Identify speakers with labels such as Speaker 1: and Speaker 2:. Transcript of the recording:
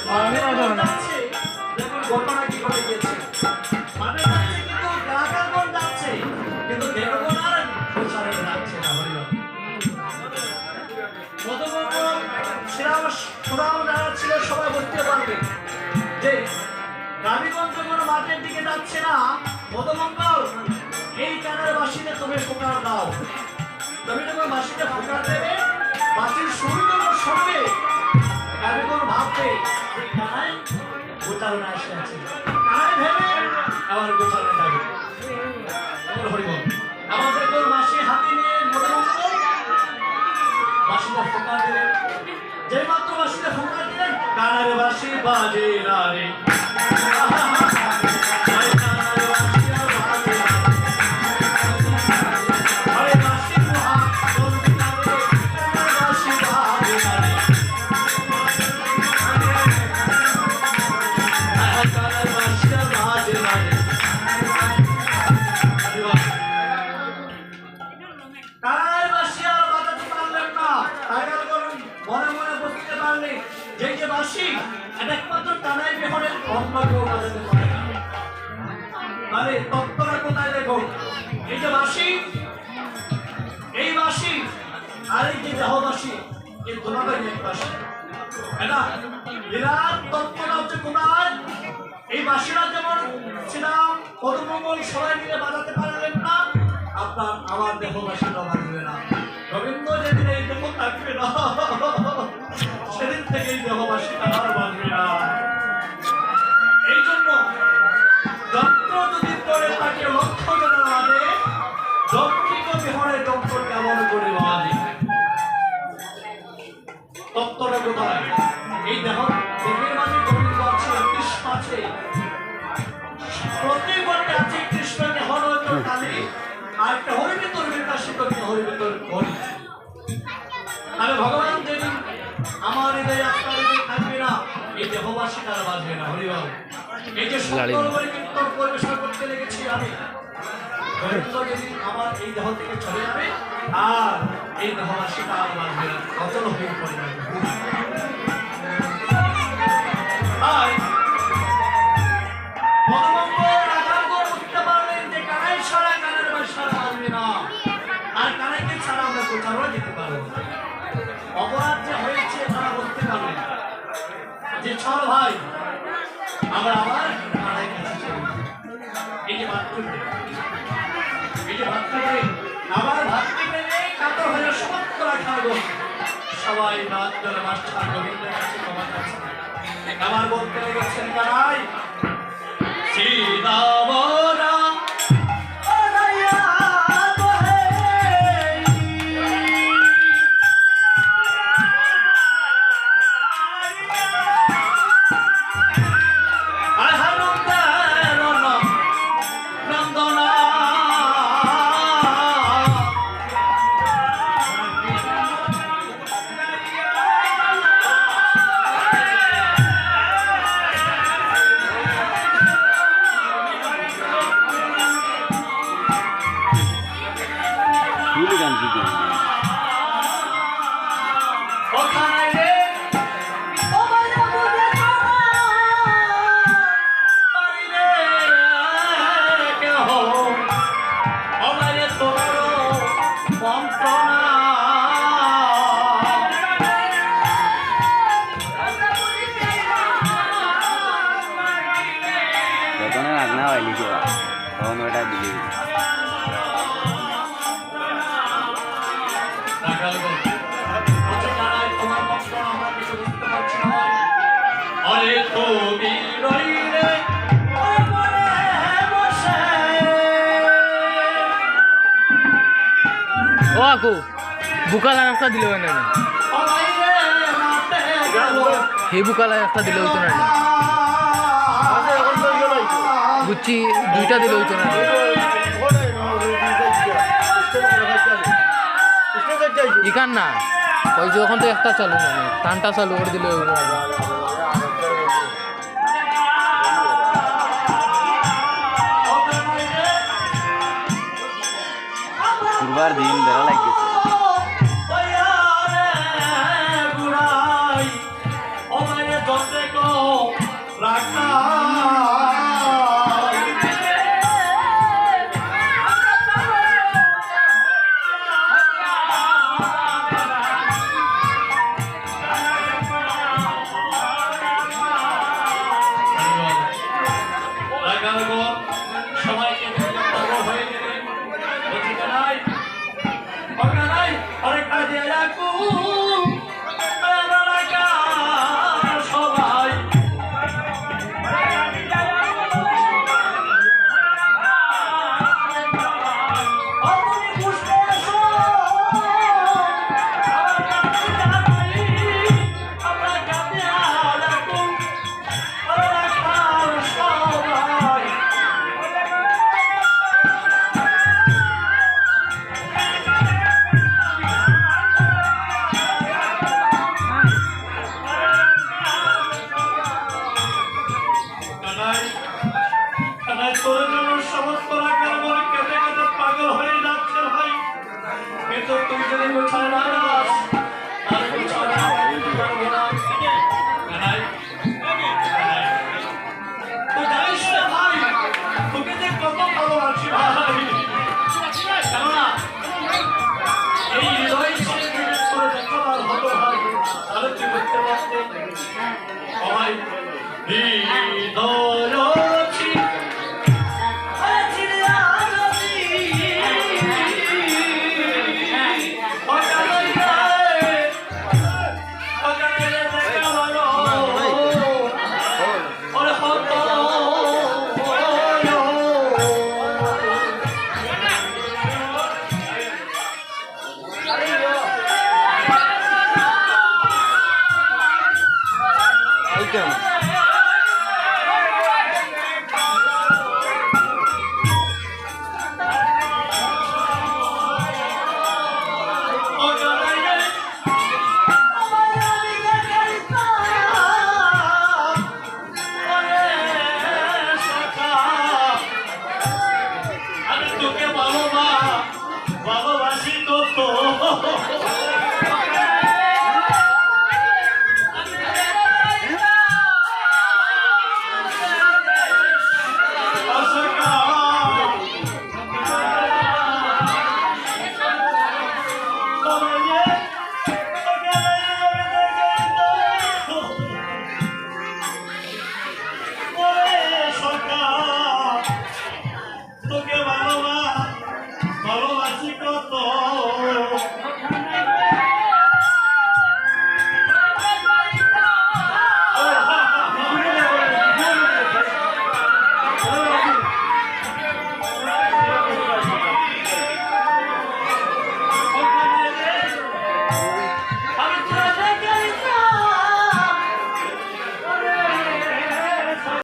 Speaker 1: যাচ্ছে দেখুন ঘটনা কি ঘটে গিয়েছে মানে যাচ্ছে কিন্তু গ্রাহকগণ যাচ্ছে কিন্তু দেবগণ আর প্রচারে যাচ্ছে না হরিবল মধুমঙ্গল শ্রীরাম সুরাম যারা ছিল সবাই বুঝতে পারবে যে রানীগঞ্জ যখন মাঠের দিকে যাচ্ছে না মধুমঙ্গল এই কানের বাসিতে তুমি ফোকার দাও তুমি যখন বাসিতে ফোকার দেবে বাসির শুরু যখন শুনবে রানীগঞ্জ ভাববে যে কানাই গোচারণে আসে আছে কানাই ভেবে আবার গোচারণে যাবে হরিবল আমাদের তোর বাসি হাতে নিয়ে মধুমঙ্গল বাসিতে ফোকার দিলেন যে মাত্র বাসিতে ফোকার দিলেন কানারে বাসি বাজে না রে একমাত্র টানাই বিহনের অন্য কেউ বাজাতে পারে না আরে তত্ত্বটা কোথায় দেখো এই যে বাসি এই বাসি আর এই যে দেহবাসী এই দুটোটাই এক বাসি এটা বিরাট তত্ত্বটা হচ্ছে কোথায় এই বাসিরা যেমন শ্রীরাম মধুমঙ্গল সবাই মিলে বাজাতে পারলেন না আপনার আমার দেহবাসীরা বাজবে না রবীন্দ্র যেদিন এই দেহ থাকবে না সেদিন থেকে এই দেহবাসী আর বাজবে না এই জন্য যন্ত্র যদি পড়ে থাকে লক্ষ জনের মাঝে যন্ত্রিক বিহনের যন্ত্র কেমন করে বাজে তত্ত্বটা কোথায় এই দেহ দেহের মাঝে গোবিন্দ আছে কৃষ্ণ আছে প্রতি বর্ণে আছে কৃষ্ণকে হর হয়তো কালী আর একটা হরিবিতর বিকাশিত হরিবিতর হরি আরে ভগবান যেদিন আমার হৃদয়ে আপনার হৃদয়ে থাকবে না এই দেহবাসী তারা বাজবে না হরিবল এই যে সুন্দর করে কীর্তন পরিবেশন করতে লেগেছি আমি যেদিন আমার এই দেহ থেকে চলে যাবে আর এই দেহবাসী তারা বাজবে না অচল হয়ে পড়ে যাবে আর মধুমঙ্গল রাখালগণ বুঝতে পারলেন যে কানাই ছাড়া কানের বাসা বাজবে না আর কানাইকে ছাড়া আমরা কোথাও যেতে পারবো না অপরাধ যে হয়েছে তারা বুঝতে পারবে যে চল ভাই আমরা আবার কানাই কাছে এই যে ভাতৃ আবার ভাতৃ পেলে কাতর হয়ে সমস্ত রাখালগণ সবাই রাত ধরে মাস্টার গোবিন্দের কাছে ক্ষমা চাচ্ছে আবার বলতে লেগেছেন কানাই সীতাবরা বুকালা একটা দিলে হয় না হে বুকালা একটা দিলে হইতো না বুঝছি দুইটা দিলে হইতো না ইকান না ওই যে ওখান থেকে একটা চালু না টানটা চালু করে দিলে
Speaker 2: দুবার দিন ধরা লাগছে
Speaker 1: Oh হৃদয়ছি
Speaker 2: এই কেমন